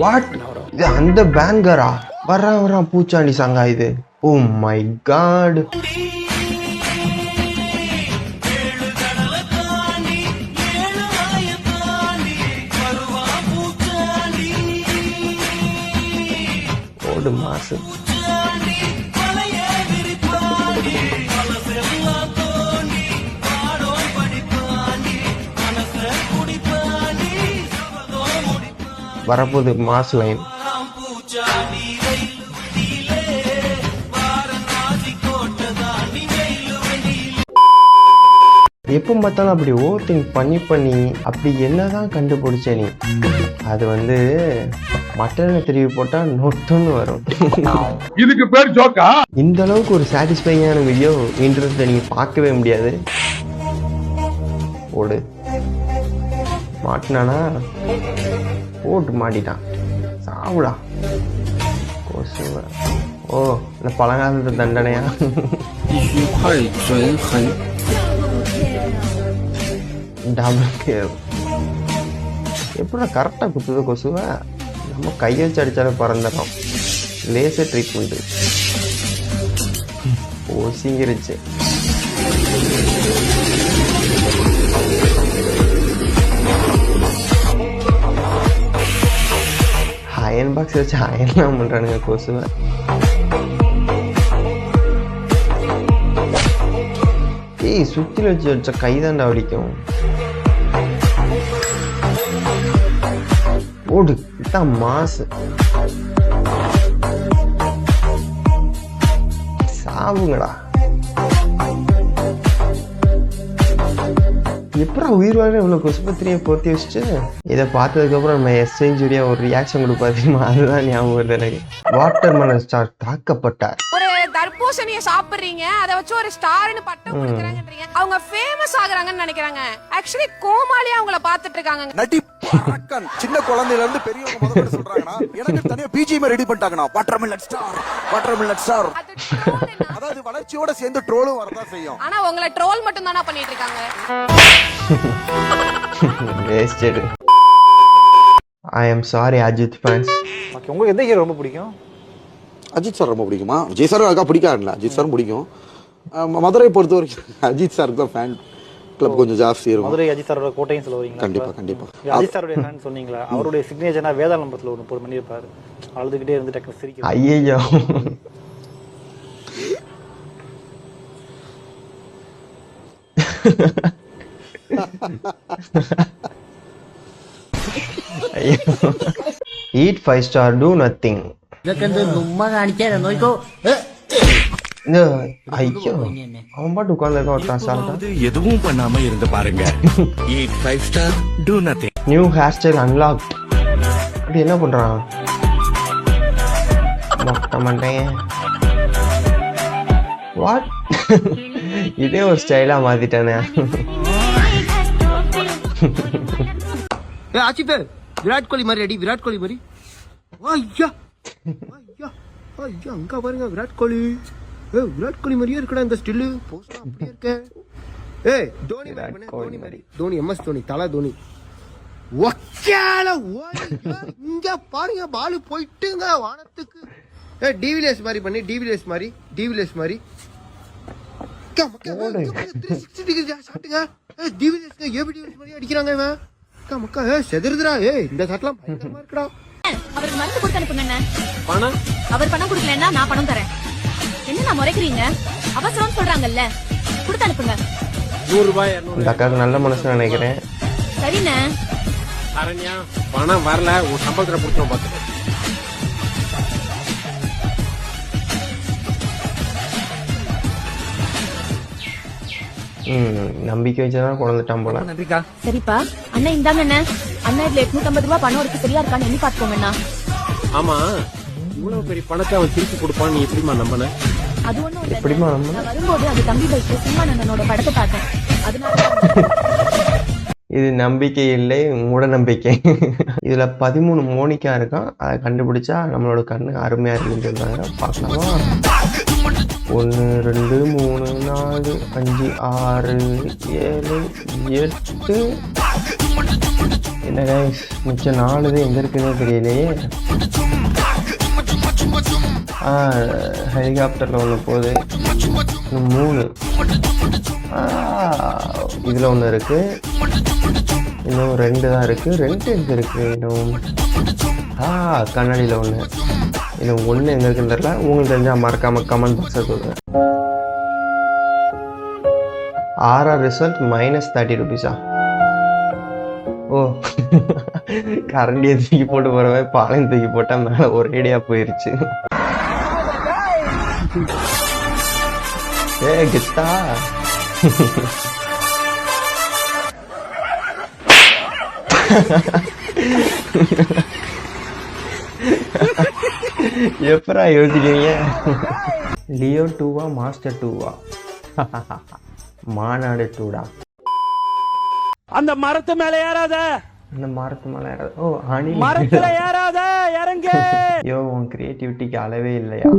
What, இது அந்த பேங்கரா? வர்றான் பூச்சாண்டி சாங்கா இது? Oh my god. ஓடு மாசு. வரப்போது மாஸ் லைன். எப்போ பார்த்தாலும் அப்படி ஓவர் திங்க் பண்ணி அப்படி என்னதான் கண்டுபிடிச்ச நீ? அது வந்து மட்டனை திருப்பி போட்டா நொட்டுன்னு வரும். இதுக்கு பேர் ஜோக்கா? இந்த அளவுக்கு ஒரு சாட்டிஸ்ஃபைங்கான வீடியோ இன்டர்நெட்ல நீங்க பார்க்கவே முடியாது. ஓடு. மாட்டினானா? போட்டு மாட்டிட்டான். சாவுடா கொசுவ. ஓ, இந்த பழங்காலத்து தண்டனையா? எப்படா கரெக்டா குத்துது கொசுவ? நம்ம கையை வச்சு அடிச்சாலும் பறந்துடும். லேசர் ட்ரீட்மெண்ட் ஓசிங்கிருச்சு. அயன் பாக்ஸ் வச்சு அயன்லாம் பண்றானுங்க கொசுவ. ஏய், சுத்தில வச்ச கைதாண்டா வலிக்கும். ஓடு, இதான் மாசு. சாவுங்கடா. எப்படா உயிர் வாழ இவ்வளவு கொசுபத்திரியை பொருத்தி வச்சுட்டு? இதை பார்த்ததுக்கு அப்புறம் நம்ம எஸ்சேஞ்சுரியா ஒரு ரியாக்ஷன் கொடுப்பா தெரியுமா? அதுதான் ஞாபகம் வருது எனக்கு. வாட்டர் மெலன் ஸ்டார் தாக்கப்பட்டார். தர்பூசணியை சாப்பிடுறீங்க, அதை வச்சு ஒரு ஸ்டார்னு பட்டம் கொடுக்கறாங்கன்றீங்க. அவங்க ஃபேமஸ் ஆகுறாங்கன்னு நினைக்கிறாங்க. ஆக்சுவலி கோமாளியா அவங்கள பார்த்துட்டு இருக்காங்க. நடி பறக்கன் சின்ன குழந்தையில இருந்து பெரியவங்க முதல்ல சொல்றாங்கனா, எனக்கு தனியா பிஜிஎம் ரெடி பண்ணிட்டாங்கனா. Watermelon star. அதாவது வளர்ச்சியோட சேர்ந்து ட்ரோலும் வரதா செய்யும். ஆனா உங்களை ட்ரோல் மட்டும் தானா பண்ணிட்டு இருக்காங்க. Wasted. I am sorry Ajith fans. Okay, உங்களுக்கு எந்த ஹீரோ ரொம்ப பிடிக்கும்? அஜித் சார் ரொம்ப பிடிக்குமா? விஜய் சார் அக்கா பிடிக்காதுல்ல, அஜித் சாரும் பிடிக்கும். மதுரை பொறுத்த வரைக்கும் அஜித் சாருக்கு தான் ஃபேன் கிளப் கொஞ்சம் ஜாஸ்தி இருக்கும். மதுரை அஜித் சாரோட கோட்டைன்னு சொல்ல வரீங்களா? கண்டிப்பா. அஜித் சாரோட ஃபேன் சொன்னீங்களா? அவருடைய சிக்னேச்சர்னா வேதாளம்பரத்துல ஒரு 30 மணி இருப்பாரு, அழுதுகிட்டே இருந்து டக்குனு சிரிக்கிறாரு. ஐயோ, eat 5 star, do nothing. ஐயோ, அவன் பாட்டு உட்கார்ந்து எதுவும் பண்ணாம இருந்து பாருங்க. eat 5 star, do nothing. New hair style unlock. அப்படி என்ன பண்றான்? மொட்டை மண்டையன். வாட்? இதே ஒரு ஸ்டைலா மாத்திட்டானே. விராட் கோலி மாதிரி அடி, விராட் கோலி மாதிரி. ஐயா அங்க பாருங்க விராட் கோலி. விராட் கோலி மாதிரியே இருக்கடா இந்த ஸ்டில்லு. போஸ்டா அப்படியே இருக்க. ஏய், தோனி மாதிரி. தோனி எம்எஸ் தோனி, தல தோனி. ஒக்கேல ஓடிங்க. இங்க பாருங்க, பால் போயிட்டுங்க வானத்துக்கு. ஏய், டிவிலியர்ஸ் மாதிரி பண்ணி, டிவிலியர்ஸ் மாதிரி. மக்கா 360 டிகிரி ஷாட்டுங்க. ஏய், டிவிலியர்ஸ்ங்க ஏபிடிவிலியர்ஸ் மாதிரி அடிக்கிறாங்க இவன். மக்கா செதறுதுடா. ஏய், இந்த ஷாட்லாம் பயங்கரமா இருக்குடா. அவருக்கு மருந்து கொடுத்து அனுப்புங்க. பணம் அவர் பணம் கொடுக்கலன்னா நான் பணம் தரேன். என்ன நான் முறைக்கிறீங்க? அவசரம் சொல்றாங்கல்ல, கொடுத்து அனுப்புங்க. 100 ரூபாய் 200. இந்த அக்காவுக்கு நல்ல மனசு நினைக்கிறேன். சரிண்ணே. அரண்யா பணம் வரல, ஒரு சம்பளத்துல கொடுத்துரும் பாத்துக்க. நம்பிக்கை வச்சுதான் குழந்தைட்டான் போல. சரிப்பா அண்ணன் இந்தாங்க அண்ணன். அண்ணா இதுல 850 ரூபாய் பணம் இருக்கு, சரியா இருக்கான்னு எண்ணி பாத்துக்கோங்க. ஆமா, இவ்வளவு பெரிய பணத்தை அவன் திருப்பி கொடுப்பான்னு நீ எப்படிமா நம்பின? அது ஒண்ணும் இல்ல, எப்படிமா நம்பின? வரும்போது அது தம்பி பைக்கு சிம்மானந்தனோட படத்தை பார்த்தேன், அதனால. இது நம்பிக்கை இல்லை, மூட நம்பிக்கை. இதுல 13 மோனிகா இருக்கான். அதை கண்டுபிடிச்சா நம்மளோட கண்ணு அருமையா இருக்குன்னு பார்க்கலாமா? 1 2 3 4 5 6 7 8. என்ன கைஸ், மிச்சம் 4 இது எங்கே இருக்குன்னே தெரியலையே. ஹெலிகாப்டரில் ஒன்று போகுது, இன்னும் 3. இதில் ஒன்று இருக்குது, இன்னும் 2 தான் இருக்குது. 2 எங்கே இருக்குது இன்னும்? கண்ணாடியில் ஒன்று. இன்னும் 1 எங்கே இருக்குன்னு தெரியல. உங்களுக்கு தெரிஞ்சால் மறக்காமல் கமெண்ட் பாக்ஸில் சொல்லுங்கள். RR result -30 ரூபீஸா? ஓ, கரண்டியை தூக்கி போட்டு போகிறவ பாலையும் தூக்கி போட்டால் மேலே ஒரேடியாக போயிருச்சு. கெத்தா. எப்பரா யோசிக்கிறீங்க? லியோ 2வா மாஸ்டர் 2வா? மாநாடு 2டா. அந்த மரத்து மேல ஏறாத, அந்த மரத்து மேலே ஏறாத. ஓ, அணி மரத்துல ஏறாத, இறங்கு. யோ, உன் கிரியேட்டிவிட்டிக்கு அளவே இல்லையா?